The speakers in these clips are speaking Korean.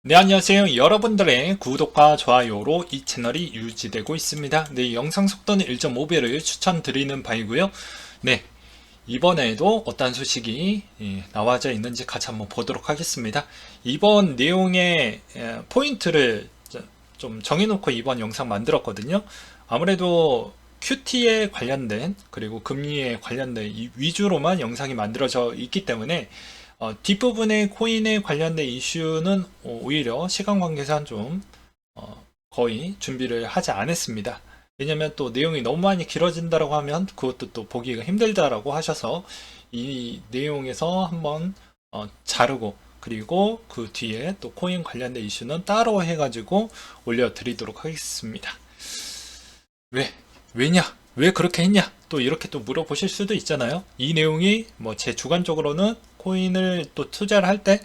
네, 안녕하세요. 여러분들의 구독과 좋아요로 이 채널이 유지되고 있습니다. 네, 영상 속도는 1.5배를 추천드리는 바이고요. 네, 이번에도 어떤 소식이 나와져 있는지 같이 한번 보도록 하겠습니다. 이번 내용의 포인트를 좀 정해놓고 이번 영상 만들었거든요. 아무래도 QT에 관련된 그리고 금리에 관련된 이 위주로만 영상이 만들어져 있기 때문에 뒷부분의 코인에 관련된 이슈는 오히려 시간 관계상 좀 거의 준비를 하지 않았습니다. 왜냐면 또 내용이 너무 많이 길어진다고 하면 그것도 또 보기가 힘들다라고 하셔서 이 내용에서 한번 자르고 그리고 그 뒤에 또 코인 관련된 이슈는 따로 해가지고 올려드리도록 하겠습니다. 왜냐? 왜 그렇게 했냐? 또 이렇게 또 물어보실 수도 있잖아요. 이 내용이 뭐 제 주관적으로는 코인을 또 투자를 할 때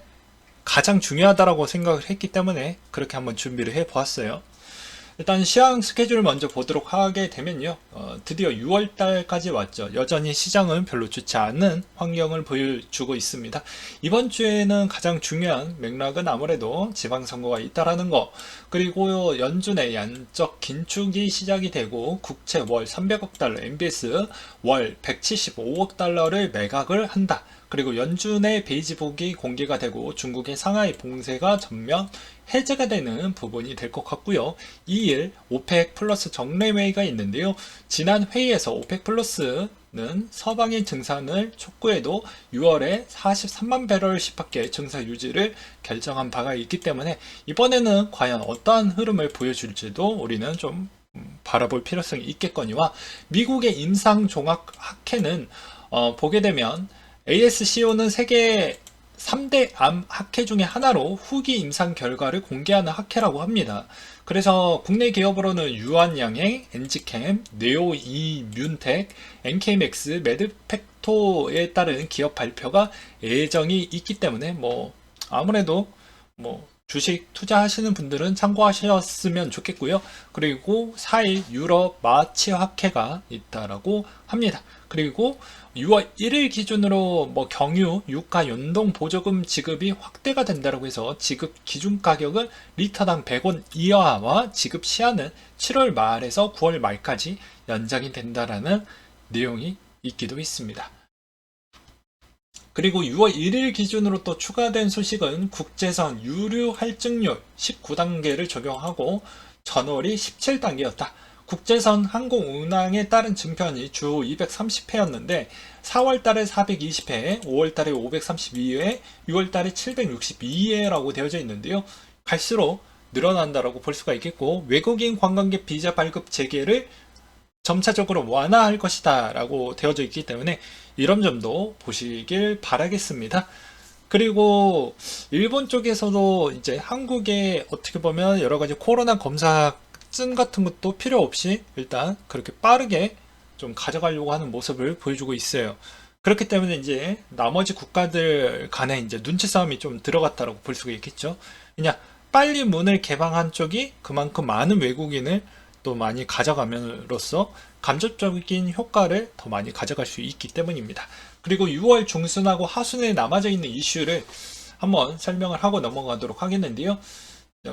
가장 중요하다라고 생각을 했기 때문에 그렇게 한번 준비를 해 보았어요. 일단 시황 스케줄을 먼저 보도록 하게 되면요. 드디어 6월달까지 왔죠. 여전히 시장은 별로 좋지 않은 환경을 보여주고 있습니다. 이번 주에는 가장 중요한 맥락은 아무래도 지방선거가 있다라는 거, 그리고 연준의 양적 긴축이 시작이 되고 국채 월 300억 달러, MBS 월 175억 달러를 매각을 한다. 그리고 연준의 베이지북이 공개가 되고 중국의 상하이 봉쇄가 전면 해제가 되는 부분이 될 것 같고요. 2일 오펙 플러스 정례회의가 있는데요. 지난 회의에서 오펙 플러스는 서방의 증산을 촉구해도 6월에 43만 배럴씩밖에 증사 유지를 결정한 바가 있기 때문에 이번에는 과연 어떠한 흐름을 보여줄지도 우리는 좀 바라볼 필요성이 있겠거니와 미국의 임상종합학회는 보게 되면 ASCO는 세계 3대 암 학회 중에 하나로 후기 임상 결과를 공개하는 학회라고 합니다. 그래서 국내 기업으로는 유한양행, 엔지캠, 네오이뮨텍, NK맥스, 메드팩토에 따른 기업 발표가 예정이 있기 때문에 아무래도 주식 투자하시는 분들은 참고하셨으면 좋겠고요. 그리고 4일 유럽 마치 학회가 있다라고 합니다. 그리고 6월 1일 기준으로 경유, 유가 연동 보조금 지급이 확대가 된다고 해서 지급 기준 가격은 리터당 100원 이하와 지급 시한은 7월 말에서 9월 말까지 연장이 된다라는 내용이 있기도 있습니다. 그리고 6월 1일 기준으로 또 추가된 소식은 국제선 유류 할증률 19단계를 적용하고 전월이 17단계였다. 국제선 항공운항에 따른 증편이 주 230회였는데 4월달에 420회, 5월달에 532회, 6월달에 762회라고 되어져 있는데요. 갈수록 늘어난다라고 볼 수가 있겠고 외국인 관광객 비자 발급 재개를 점차적으로 완화할 것이다 라고 되어져 있기 때문에 이런 점도 보시길 바라겠습니다. 그리고 일본 쪽에서도 이제 한국에 어떻게 보면 여러 가지 코로나 검사증 같은 것도 필요 없이 일단 그렇게 빠르게 좀 가져가려고 하는 모습을 보여주고 있어요. 그렇기 때문에 이제 나머지 국가들 간에 이제 눈치 싸움이 좀 들어갔다라고 볼 수가 있겠죠. 그냥 빨리 문을 개방한 쪽이 그만큼 많은 외국인을 또 많이 가져감으로써 간접적인 효과를 더 많이 가져갈 수 있기 때문입니다. 그리고 6월 중순하고 하순에 남아져 있는 이슈를 한번 설명을 하고 넘어가도록 하겠는데요.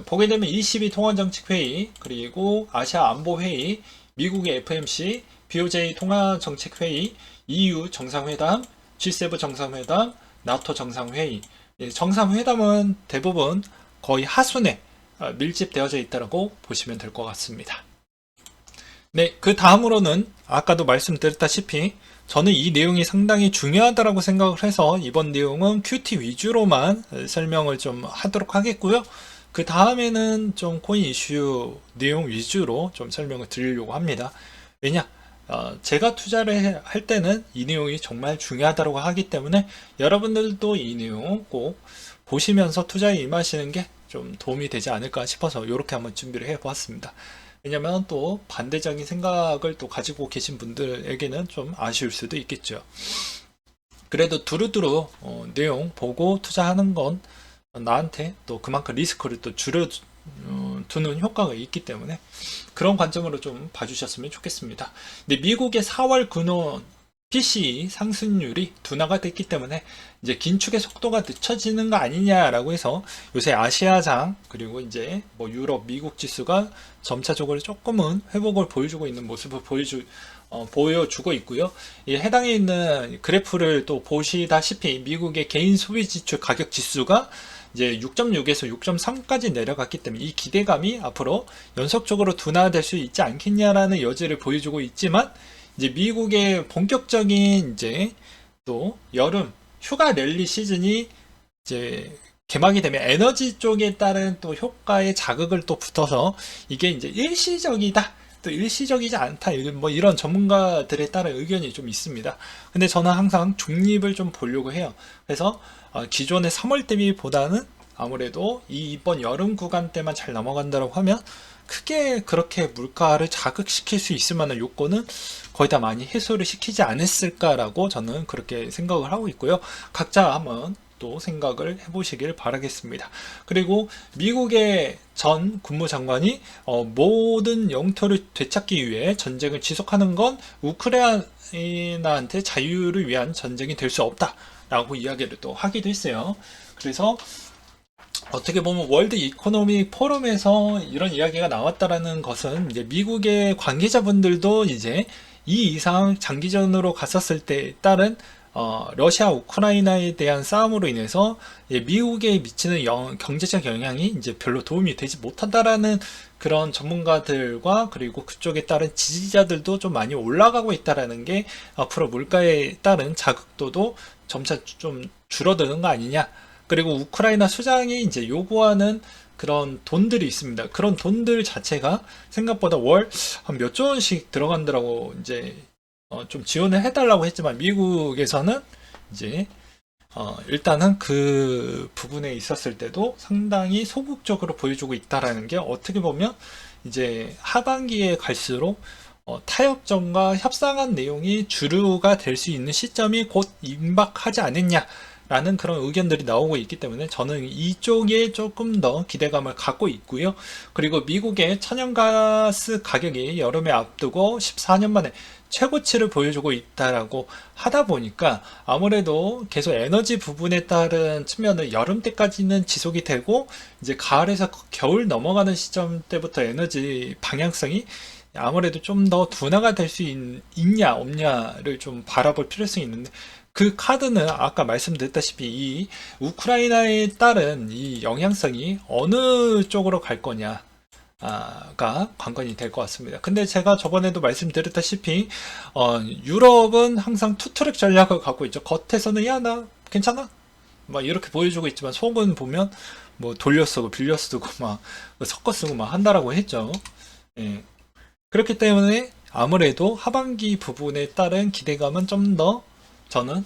보게 되면 22 통화정책회의, 그리고 아시아 안보회의, 미국의 FMC, BOJ 통화정책회의, EU 정상회담, G7 정상회담, 나토 정상회의. 정상회담은 대부분 거의 하순에 밀집되어져 있다고 보시면 될 것 같습니다. 네, 그 다음으로는 아까도 말씀드렸다시피 저는 이 내용이 상당히 중요하다고 생각을 해서 이번 내용은 QT 위주로만 설명을 좀 하도록 하겠고요. 그 다음에는 좀 코인 이슈 내용 위주로 좀 설명을 드리려고 합니다. 왜냐? 제가 투자를 할 때는 이 내용이 정말 중요하다고 하기 때문에 여러분들도 이 내용 꼭 보시면서 투자에 임하시는 게 좀 도움이 되지 않을까 싶어서 이렇게 한번 준비를 해 보았습니다. 왜냐면 또 반대적인 생각을 또 가지고 계신 분들에게는 좀 아쉬울 수도 있겠죠. 그래도 두루두루 내용 보고 투자하는 건 나한테 또 그만큼 리스크를 또 줄여두는 효과가 있기 때문에 그런 관점으로 좀 봐주셨으면 좋겠습니다. 근데 미국의 4월 근원 PCE 상승률이 둔화가 됐기 때문에 이제 긴축의 속도가 늦춰지는 거 아니냐라고 해서 요새 아시아장 그리고 이제 뭐 유럽, 미국 지수가 점차적으로 조금은 회복을 보여주고 있는 모습을 보여주고 있고요. 이 해당에 있는 그래프를 또 보시다시피 미국의 개인 소비 지출 가격 지수가 이제 6.6에서 6.3까지 내려갔기 때문에 이 기대감이 앞으로 연속적으로 둔화될 수 있지 않겠냐라는 여지를 보여주고 있지만 이제 미국의 본격적인 이제 또 여름 휴가 랠리 시즌이 이제 개막이 되면 에너지 쪽에 따른 또 효과의 자극을 또 붙어서 이게 이제 일시적이다. 또 일시적이지 않다. 뭐 이런 전문가들에 따른 의견이 좀 있습니다. 근데 저는 항상 중립을 좀 보려고 해요. 그래서 기존의 3월 대비보다는 아무래도 이번 여름 구간 때만 잘 넘어간다고 하면 크게 그렇게 물가를 자극시킬 수 있을 만한 요건은 거의 다 많이 해소를 시키지 않았을까라고 저는 그렇게 생각을 하고 있고요. 각자 한번 또 생각을 해보시길 바라겠습니다. 그리고 미국의 전 국무장관이 모든 영토를 되찾기 위해 전쟁을 지속하는 건 우크라이나한테 자유를 위한 전쟁이 될 수 없다라고 이야기를 또 하기도 했어요. 그래서 어떻게 보면 월드 이코노미 포럼에서 이런 이야기가 나왔다라는 것은 이제 미국의 관계자분들도 이제 이 이상 장기전으로 갔었을 때 따른 러시아 우크라이나에 대한 싸움으로 인해서 미국에 미치는 경제적 영향이 이제 별로 도움이 되지 못한다라는 그런 전문가들과 그리고 그쪽에 따른 지지자들도 좀 많이 올라가고 있다라는 게 앞으로 물가에 따른 자극도도 점차 좀 줄어드는 거 아니냐. 그리고 우크라이나 수장이 이제 요구하는 그런 돈들이 있습니다. 그런 돈들 자체가 생각보다 월 한 몇 조 원씩 들어간다라고 이제 좀 지원을 해달라고 했지만 미국에서는 이제 일단은 그 부분에 있었을 때도 상당히 소극적으로 보여주고 있다라는 게 어떻게 보면 이제 하반기에 갈수록 타협점과 협상한 내용이 주류가 될 수 있는 시점이 곧 임박하지 않았냐. 라는 그런 의견들이 나오고 있기 때문에 저는 이쪽에 조금 더 기대감을 갖고 있고요. 그리고 미국의 천연가스 가격이 여름에 앞두고 14년 만에 최고치를 보여주고 있다라고 하다 보니까 아무래도 계속 에너지 부분에 따른 측면은 여름 때까지는 지속이 되고 이제 가을에서 겨울 넘어가는 시점 때부터 에너지 방향성이 아무래도 좀 더 둔화가 될 수 있냐 없냐를 좀 바라볼 필요성이 있는데 그 카드는 아까 말씀드렸다시피 이 우크라이나에 따른 이 영향성이 어느 쪽으로 갈 거냐가 관건이 될 것 같습니다. 근데 제가 저번에도 말씀드렸다시피 유럽은 항상 투트랙 전략을 갖고 있죠. 겉에서는 야 나 괜찮아 막 이렇게 보여주고 있지만 속은 보면 뭐 돌려 쓰고 빌려 쓰고 막 섞어 쓰고 막 한다라고 했죠. 예. 그렇기 때문에 아무래도 하반기 부분에 따른 기대감은 좀 더 저는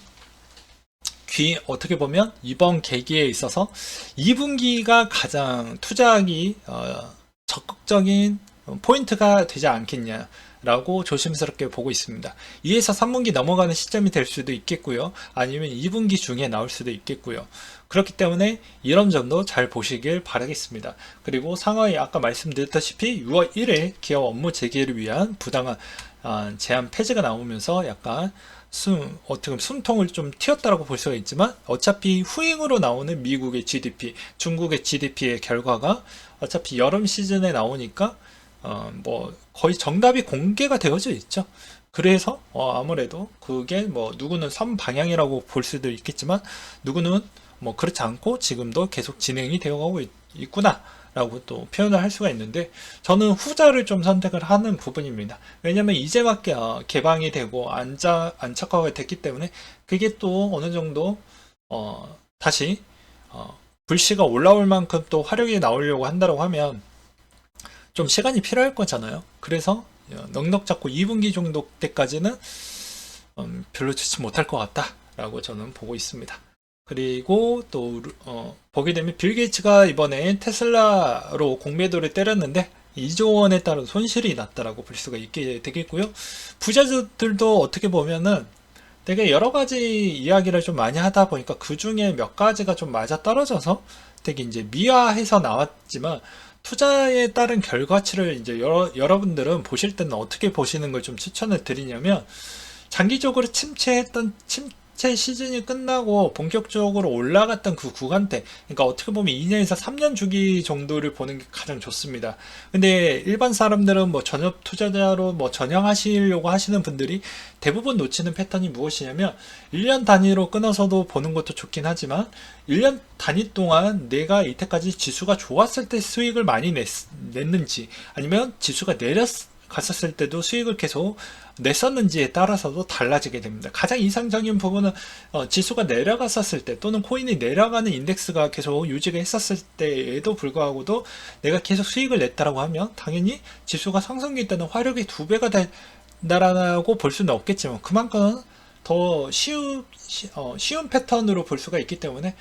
어떻게 보면 이번 계기에 있어서 2분기가 가장 투자하기 적극적인 포인트가 되지 않겠냐라고 조심스럽게 보고 있습니다. 2에서 3분기 넘어가는 시점이 될 수도 있겠고요. 아니면 2분기 중에 나올 수도 있겠고요. 그렇기 때문에 이런 점도 잘 보시길 바라겠습니다. 그리고 상하이 아까 말씀드렸다시피 6월 1일 기업 업무 재개를 위한 부당한 제한 폐지가 나오면서 약간 어떻게 보면 숨통을 좀 틔웠다라고 볼 수가 있지만 어차피 후행으로 나오는 미국의 GDP, 중국의 GDP의 결과가 어차피 여름 시즌에 나오니까 뭐 거의 정답이 공개가 되어져 있죠. 그래서 아무래도 그게 뭐 누구는 선방향이라고 볼 수도 있겠지만 누구는 뭐 그렇지 않고 지금도 계속 진행이 되어가고 있구나 라고 또 표현을 할 수가 있는데 저는 후자를 좀 선택을 하는 부분입니다. 왜냐면 이제 막 개방이 되고 안착화가 됐기 때문에 그게 또 어느 정도 다시 불씨가 올라올 만큼 또 화력이 나오려고 한다고 하면 좀 시간이 필요할 거잖아요. 그래서 넉넉 잡고 2분기 정도 때까지는 별로 좋지 못할 것 같다 라고 저는 보고 있습니다. 그리고 또 보게 되면 빌 게이츠가 이번에 테슬라로 공매도를 때렸는데 2조 원에 따른 손실이 났다라고 볼 수가 있게 되겠고요. 부자들도 어떻게 보면은 되게 여러 가지 이야기를 좀 많이 하다 보니까 그 중에 몇 가지가 좀 맞아 떨어져서 되게 이제 미화해서 나왔지만 투자에 따른 결과치를 이제 여러분들은 보실 때는 어떻게 보시는 걸 좀 추천을 드리냐면 장기적으로 침체 시즌이 끝나고 본격적으로 올라갔던 그 구간대, 그러니까 어떻게 보면 2년에서 3년 주기 정도를 보는 게 가장 좋습니다. 근데 일반 사람들은 뭐 전업 투자자로 뭐 전향하시려고 하시는 분들이 대부분 놓치는 패턴이 무엇이냐면 1년 단위로 끊어서도 보는 것도 좋긴 하지만 1년 단위 동안 내가 이때까지 지수가 좋았을 때 수익을 많이 냈는지, 아니면 지수가 갔었을 때도 수익을 계속 냈었는지에 따라서도 달라지게 됩니다. 가장 이상적인 부분은 지수가 내려갔었을 때, 또는 코인이 내려가는 인덱스가 계속 유지가 했었을 때에도 불구하고도 내가 계속 수익을 냈다라고 하면 당연히 지수가 상승기 때는 화력이 2배가 된다라고 볼 수는 없겠지만 그만큼 더 쉬운 패턴으로 볼 수가 있기 때문에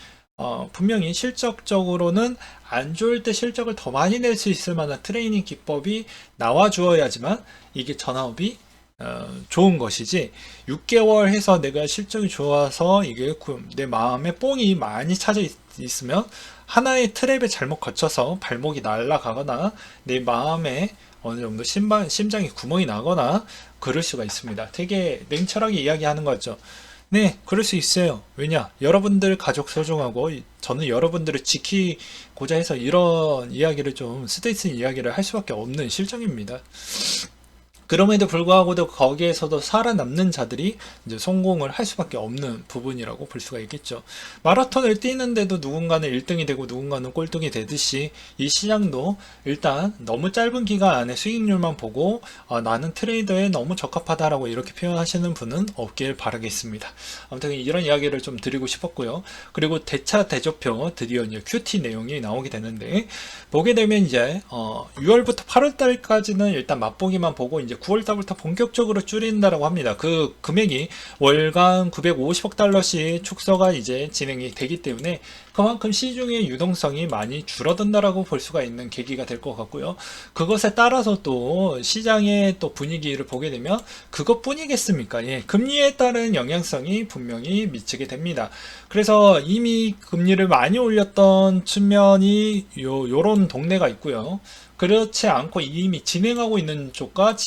분명히 실적적으로는 안 좋을 때 실적을 더 많이 낼 수 있을 만한 트레이닝 기법이 나와 주어야지만 이게 전업이 좋은 것이지, 6개월 해서 내가 실적이 좋아서 이게 내 마음에 뽕이 많이 차져 있으면 하나의 트랩에 잘못 거쳐서 발목이 날아가거나 내 마음에 어느 정도 심장에 구멍이 나거나 그럴 수가 있습니다. 되게 냉철하게 이야기하는 거죠. 네, 그럴 수 있어요. 왜냐? 여러분들 가족 소중하고 저는 여러분들을 지키고자 해서 이런 이야기를 좀 스트레스 이야기를 할 수밖에 없는 실정입니다. 그럼에도 불구하고도 거기에서도 살아남는 자들이 이제 성공을 할 수밖에 없는 부분이라고 볼 수가 있겠죠. 마라톤을 뛰는데도 누군가는 1등이 되고 누군가는 꼴등이 되듯이 이 시장도 일단 너무 짧은 기간 안에 수익률만 보고 나는 트레이더에 너무 적합하다라고 이렇게 표현하시는 분은 없길 바라겠습니다. 아무튼 이런 이야기를 좀 드리고 싶었고요. 그리고 대차 대조표 드디어 이제 QT 내용이 나오게 되는데, 보게 되면 이제 6월부터 8월달까지는 일단 맛보기만 보고 이제 9월달부터 본격적으로 줄인다라고 합니다. 그 금액이 월간 950억 달러씩 축소가 이제 진행이 되기 때문에 그만큼 시중의 유동성이 많이 줄어든다라고 볼 수가 있는 계기가 될 것 같고요. 그것에 따라서 또 시장의 또 분위기를 보게 되면 그것뿐이겠습니까? 예, 금리에 따른 영향성이 분명히 미치게 됩니다. 그래서 이미 금리를 많이 올렸던 측면이 요런 동네가 있고요. 그렇지 않고 이미 진행하고 있는 쪽과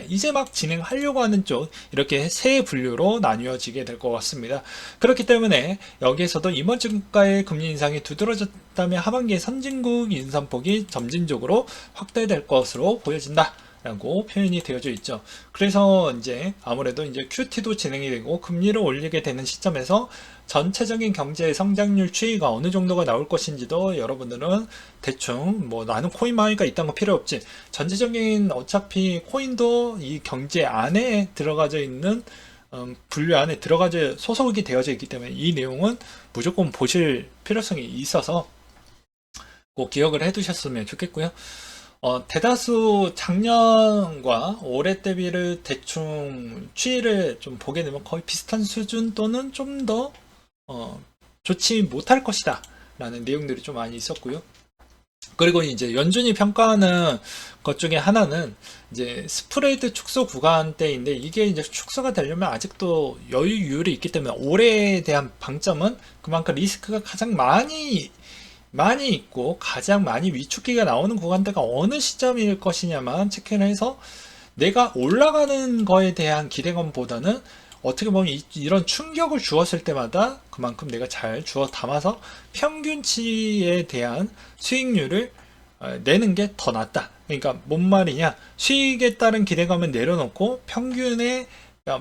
이제 막 진행하려고 하는 쪽, 이렇게 세 분류로 나뉘어지게 될 것 같습니다. 그렇기 때문에 여기에서도 이번 주가의 금리 인상이 두드러졌다면 하반기에 선진국 인상폭이 점진적으로 확대될 것으로 보여진다 라고 표현이 되어져 있죠. 그래서 이제 아무래도 이제 QT도 진행이 되고 금리를 올리게 되는 시점에서 전체적인 경제 성장률 추이가 어느 정도가 나올 것인지도 여러분들은 대충 뭐 나는 코인 마이가 있다는 거 필요 없지, 전체적인 어차피 코인도 이 경제 안에 들어가져 있는 분류 안에 들어가져 소속이 되어져 있기 때문에 이 내용은 무조건 보실 필요성이 있어서 꼭 기억을 해 두셨으면 좋겠고요. 대다수 작년과 올해 대비를 대충 추이를 좀 보게 되면 거의 비슷한 수준 또는 좀 더 좋지 못할 것이다 라는 내용들이 좀 많이 있었고요. 그리고 이제 연준이 평가하는 것 중에 하나는 이제 스프레드 축소 구간대인데, 이게 이제 축소가 되려면 아직도 여유율이 있기 때문에 올해에 대한 방점은 그만큼 리스크가 가장 많이 있고 가장 많이 위축기가 나오는 구간대가 어느 시점일 것이냐만 체크를 해서 내가 올라가는 거에 대한 기대감보다는 어떻게 보면 이런 충격을 주었을 때마다 그만큼 내가 잘 주워 담아서 평균치에 대한 수익률을 내는 게 더 낫다. 그러니까 뭔 말이냐, 수익에 따른 기대감은 내려놓고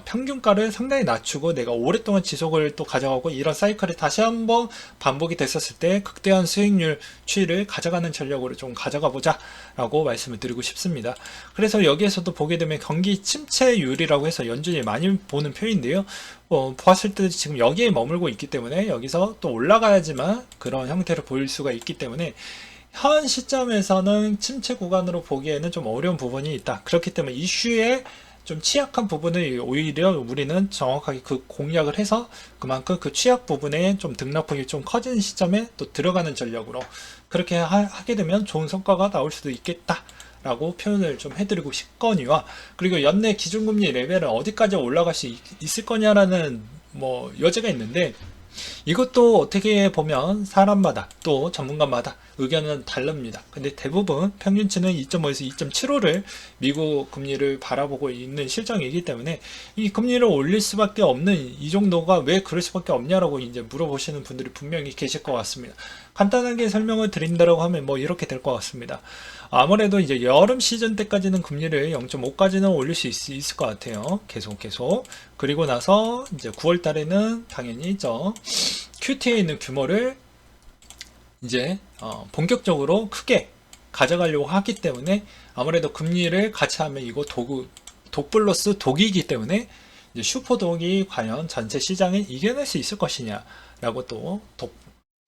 평균가를 상당히 낮추고 내가 오랫동안 지속을 또 가져가고 이런 사이클이 다시 한번 반복이 됐었을 때 극대한 수익률 추이를 가져가는 전략으로 좀 가져가 보자 라고 말씀을 드리고 싶습니다. 그래서 여기에서도 보게 되면 경기 침체율이라고 해서 연준이 많이 보는 표인데요, 보았을 때 지금 여기에 머물고 있기 때문에 여기서 또 올라가야지만 그런 형태를 보일 수가 있기 때문에 현 시점에서는 침체 구간으로 보기에는 좀 어려운 부분이 있다. 그렇기 때문에 이슈에 좀 취약한 부분을 오히려 우리는 정확하게 그 공략을 해서 그만큼 그 취약 부분에 좀 등락폭이 좀 커지는 시점에 또 들어가는 전략으로 그렇게 하게 되면 좋은 성과가 나올 수도 있겠다 라고 표현을 좀 해드리고 싶거니와, 그리고 연내 기준금리 레벨은 어디까지 올라갈 수 있을 거냐라는 여지가 있는데, 이것도 어떻게 보면 사람마다 또 전문가마다 의견은 다릅니다. 근데 대부분 평균치는 2.5에서 2.75를 미국 금리를 바라보고 있는 실정이기 때문에 이 금리를 올릴 수밖에 없는 이 정도가 왜 그럴 수밖에 없냐라고 이제 물어보시는 분들이 분명히 계실 것 같습니다. 간단하게 설명을 드린다라고 하면 뭐 이렇게 될 것 같습니다. 아무래도 이제 여름 시즌 때까지는 금리를 0.5까지는 올릴 수 있을 것 같아요. 계속. 그리고 나서 이제 9월 달에는 당연히 QT에 있는 규모를 이제 본격적으로 크게 가져가려고 하기 때문에 아무래도 금리를 같이 하면 이거 독 플러스 독이기 때문에 이제 슈퍼독이 과연 전체 시장을 이겨낼 수 있을 것이냐라고 또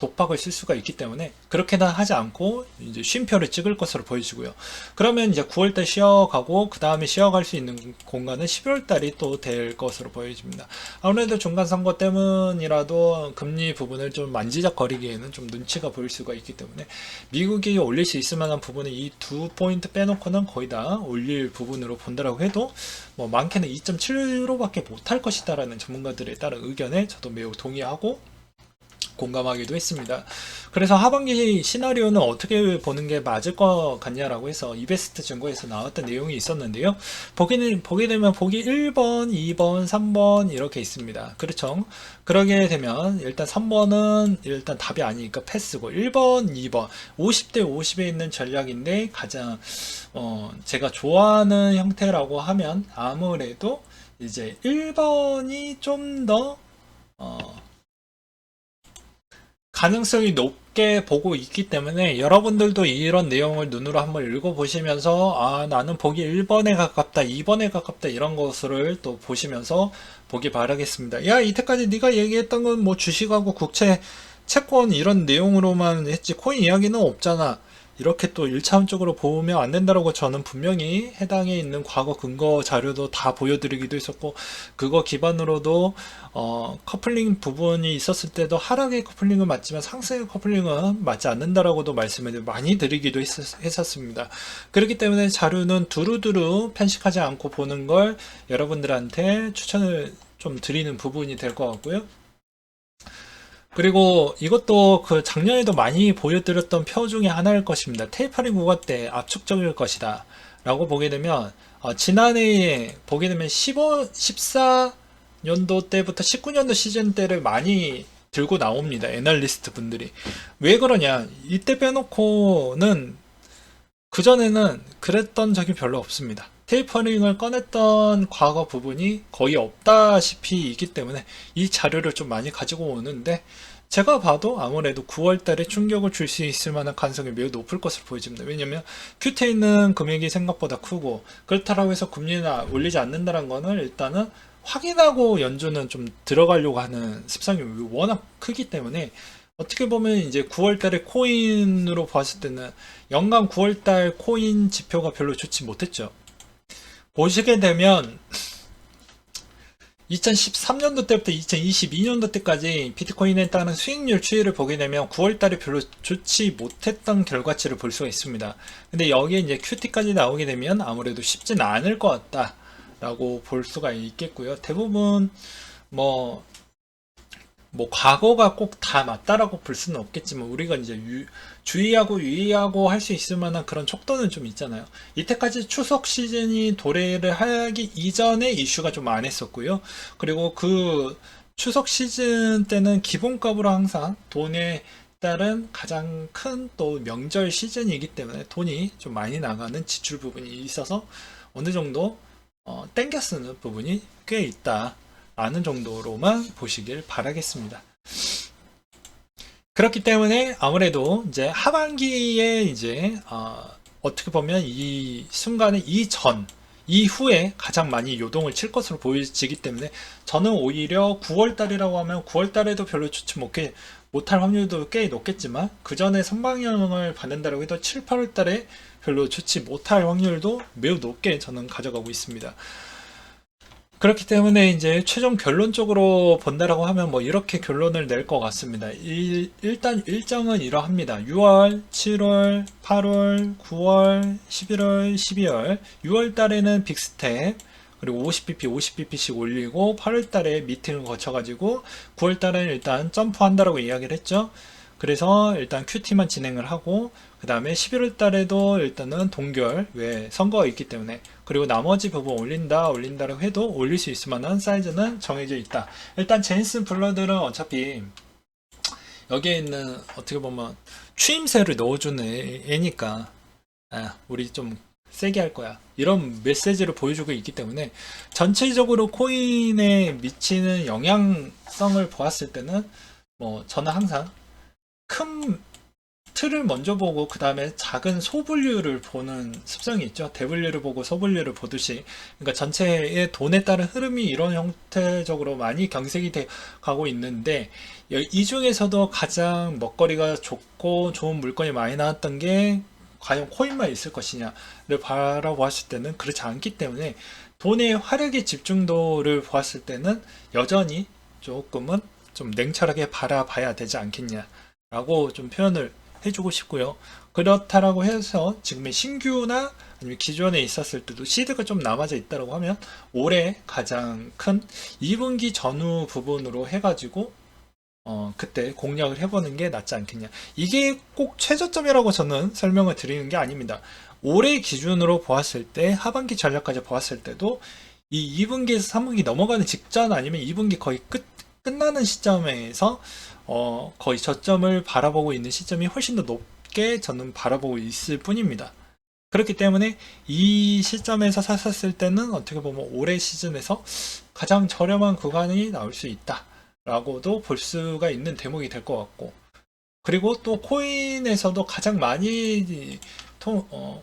독박을 쓸 수가 있기 때문에 그렇게는 하지 않고 이제 쉼표를 찍을 것으로 보여지고요. 그러면 이제 9월달 쉬어가고 그 다음에 쉬어갈 수 있는 공간은 11월달이 또 될 것으로 보여집니다. 아무래도 중간선거 때문이라도 금리 부분을 좀 만지작거리기에는 좀 눈치가 보일 수가 있기 때문에 미국이 올릴 수 있을 만한 부분은 이 2포인트 빼놓고는 거의 다 올릴 부분으로 본다라고 해도 뭐 많게는 2.75밖에 못할 것이다라는 전문가들에 따른 의견에 저도 매우 동의하고 공감하기도 했습니다. 그래서 하반기 시나리오는 어떻게 보는 게 맞을 것 같냐라고 해서 이베스트 증거에서 나왔던 내용이 있었는데요. 보게 되면 보기 1번, 2번, 3번 이렇게 있습니다. 그렇죠. 그러게 되면 일단 3번은 일단 답이 아니니까 패스고 1번, 2번 50대 50에 있는 전략인데 가장 제가 좋아하는 형태라고 하면 아무래도 이제 1번이 좀 더 가능성이 높게 보고 있기 때문에 여러분들도 이런 내용을 눈으로 한번 읽어보시면서 아 나는 보기 1번에 가깝다 2번에 가깝다 이런 것을 또 보시면서 보기 바라겠습니다. 야 이때까지 네가 얘기했던 건 뭐 주식하고 국채 채권 이런 내용으로만 했지 코인 이야기는 없잖아. 이렇게 또 1차원적으로 보면 안 된다라고 저는 분명히 해당에 있는 과거 근거 자료도 다 보여드리기도 했었고 그거 기반으로도 커플링 부분이 있었을 때도 하락의 커플링은 맞지만 상승의 커플링은 맞지 않는다라고도 말씀을 많이 드리기도 했었습니다. 그렇기 때문에 자료는 두루두루 편식하지 않고 보는 걸 여러분들한테 추천을 좀 드리는 부분이 될 것 같고요. 그리고 이것도 그 작년에도 많이 보여드렸던 표 중에 하나일 것입니다. 테이퍼링 구간 때 압축적일 것이다 라고 보게 되면 지난해에 보게 되면 14년도 때부터 19년도 시즌 때를 많이 들고 나옵니다. 애널리스트 분들이. 왜 그러냐 이때 빼놓고는 그전에는 그랬던 적이 별로 없습니다. 테이퍼링을 꺼냈던 과거 부분이 거의 없다시피 있기 때문에 이 자료를 좀 많이 가지고 오는데 제가 봐도 아무래도 9월달에 충격을 줄 수 있을 만한 가능성이 매우 높을 것으로 보여집니다. 왜냐하면 큐트에 있는 금액이 생각보다 크고 그렇다고 해서 금리는 올리지 않는다는 거는 일단은 확인하고 연준은 좀 들어가려고 하는 습성이 워낙 크기 때문에 어떻게 보면 이제 9월달에 코인으로 봤을 때는 연간 9월달 코인 지표가 별로 좋지 못했죠. 보시게 되면 2013년도 때부터 2022년도 때까지 비트코인에 따른 수익률 추이를 보게 되면 9월달에 별로 좋지 못했던 결과치를 볼 수가 있습니다. 근데 여기에 이제 QT까지 나오게 되면 아무래도 쉽진 않을 것 같다 라고 볼 수가 있겠고요. 대부분 뭐 과거가 꼭 다 맞다라고 볼 수는 없겠지만 우리가 이제 주의하고 유의하고 할 수 있을 만한 그런 촉도는 좀 있잖아요. 이때까지 추석 시즌이 도래를 하기 이전에 이슈가 좀 안 했었고요. 그리고 그 추석 시즌 때는 기본값으로 항상 돈에 따른 가장 큰 또 명절 시즌이기 때문에 돈이 좀 많이 나가는 지출 부분이 있어서 어느 정도 땡겨 쓰는 부분이 꽤 있다. 라는 정도로만 보시길 바라겠습니다. 그렇기 때문에 아무래도 이제 하반기에 이제 어떻게 보면 이 순간에 이후에 가장 많이 요동을 칠 것으로 보여지기 때문에 저는 오히려 9월달이라고 하면 9월달에도 별로 좋지 못할 확률도 꽤 높겠지만 그 전에 선방향을 받는다고 해도 7, 8월달에 별로 좋지 못할 확률도 매우 높게 저는 가져가고 있습니다. 그렇기 때문에 이제 최종 결론적으로 본다라고 하면 뭐 이렇게 결론을 낼 것 같습니다. 일단 일정은 이러합니다. 6월, 7월, 8월, 9월, 11월, 12월 6월 달에는 빅스텝 그리고 50bp, 50bp씩 올리고 8월 달에 미팅을 거쳐가지고 9월 달에는 일단 점프한다라고 이야기를 했죠. 그래서 일단 QT만 진행을 하고 그 다음에 11월 달에도 일단은 동결 왜 선거가 있기 때문에 그리고 나머지 부분 올린다라고 해도 올릴 수 있을 만한 사이즈는 정해져 있다. 일단 제니슨 블러들은 어차피 여기에 있는 어떻게 보면 추임새를 넣어주는 애니까 우리 좀 세게 할 거야 이런 메시지를 보여주고 있기 때문에 전체적으로 코인에 미치는 영향성을 보았을 때는 뭐 저는 항상 큰 틀을 먼저 보고 그 다음에 작은 소분류를 보는 습성이 있죠. 대분류를 보고 소분류를 보듯이 그러니까 전체의 돈에 따른 흐름이 이런 형태적으로 많이 경색이 돼 가고 있는데 이 중에서도 가장 먹거리가 좋고 좋은 물건이 많이 나왔던 게 과연 코인만 있을 것이냐를 바라보았을 때는 그렇지 않기 때문에 돈의 화력의 집중도를 보았을 때는 여전히 조금은 좀 냉철하게 바라봐야 되지 않겠냐라고 좀 표현을 해주고 싶고요. 그렇다라고 해서 지금의 신규나 아니면 기존에 있었을 때도 시드가 좀 남아져 있다고 하면 올해 가장 큰 2분기 전후 부분으로 해가지고 그때 공략을 해보는 게 낫지 않겠냐. 이게 꼭 최저점이라고 저는 설명을 드리는 게 아닙니다. 올해 기준으로 보았을 때 하반기 전략까지 보았을 때도 이 2분기에서 3분기 넘어가는 직전 아니면 2분기 거의 끝나는 시점에서 거의 저점을 바라보고 있는 시점이 훨씬 더 높게 저는 바라보고 있을 뿐입니다. 그렇기 때문에 이 시점에서 샀을 때는 어떻게 보면 올해 시즌에서 가장 저렴한 구간이 나올 수 있다 라고도 볼 수가 있는 대목이 될 것 같고 그리고 또 코인에서도 가장 많이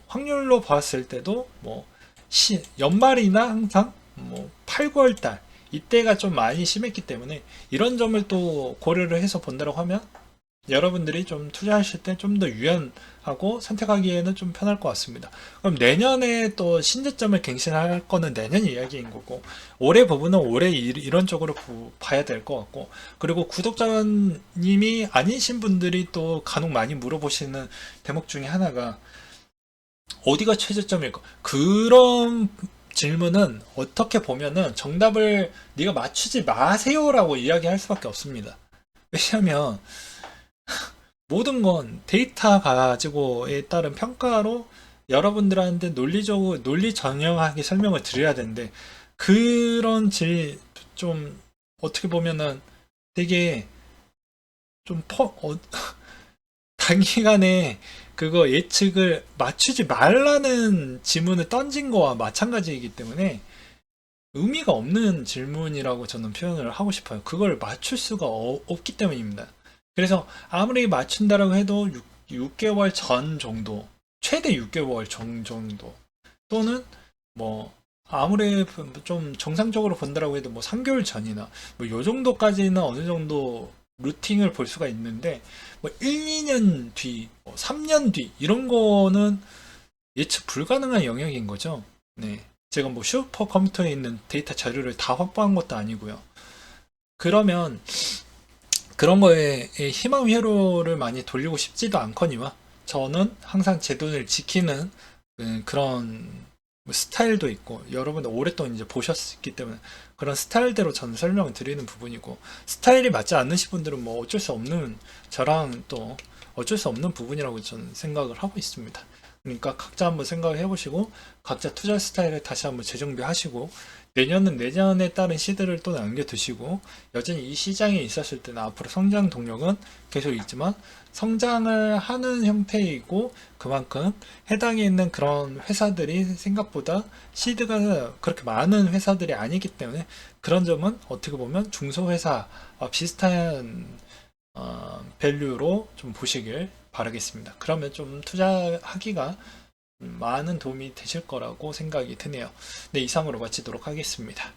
확률로 봤을 때도 뭐 연말이나 항상 뭐 8, 9월 달 이때가 좀 많이 심했기 때문에 이런 점을 또 고려를 해서 본다고 하면 여러분들이 좀 투자하실 때 좀 더 유연하고 선택하기에는 좀 편할 것 같습니다. 그럼 내년에 또 신저점을 갱신할 거는 내년 이야기인 거고 올해 부분은 올해 이런 쪽으로 봐야 될 것 같고 그리고 구독자님이 아니신 분들이 또 간혹 많이 물어보시는 대목 중에 하나가 어디가 최저점일까? 그런 질문은 어떻게 보면은 정답을 네가 맞추지 마세요라고 이야기할 수밖에 없습니다. 왜냐하면 모든 건 데이터 가지고에 따른 평가로 여러분들한테 논리적으로 논리 전형하게 설명을 드려야 되는데 그런 좀 어떻게 보면은 되게 좀 단기간에 그거 예측을 맞추지 말라는 질문을 던진 거와 마찬가지이기 때문에 의미가 없는 질문이라고 저는 표현을 하고 싶어요. 그걸 맞출 수가 없기 때문입니다. 그래서 아무리 맞춘다라고 해도 6개월 전 정도, 최대 6개월 전 정도, 또는 뭐 아무리 좀 정상적으로 본다라고 해도 뭐 3개월 전이나 뭐 요 정도까지는 어느 정도 루팅을 볼 수가 있는데 뭐 1, 2년 뒤, 뭐 3년 뒤 이런 거는 예측 불가능한 영역인 거죠. 네. 제가 뭐 슈퍼컴퓨터에 있는 데이터 자료를 다 확보한 것도 아니고요. 그러면 그런 거에 희망 회로를 많이 돌리고 싶지도 않거니와 저는 항상 제 돈을 지키는 그런 스타일도 있고 여러분들 오랫동안 이제 보셨기 때문에 그런 스타일대로 저는 설명을 드리는 부분이고 스타일이 맞지 않으신 분들은 뭐 어쩔 수 없는 저랑 또 어쩔 수 없는 부분이라고 저는 생각을 하고 있습니다. 그러니까 각자 한번 생각을 해보시고 각자 투자 스타일을 다시 한번 재정비하시고 내년은 내년에 따른 시드를 또 남겨두시고 여전히 이 시장에 있었을 때는 앞으로 성장 동력은 계속 있지만 성장을 하는 형태이고 그만큼 해당에 있는 그런 회사들이 생각보다 시드가 그렇게 많은 회사들이 아니기 때문에 그런 점은 어떻게 보면 중소회사와 비슷한 밸류로 좀 보시길 바라겠습니다. 그러면 좀 투자하기가 많은 도움이 되실 거라고 생각이 드네요. 네, 이상으로 마치도록 하겠습니다.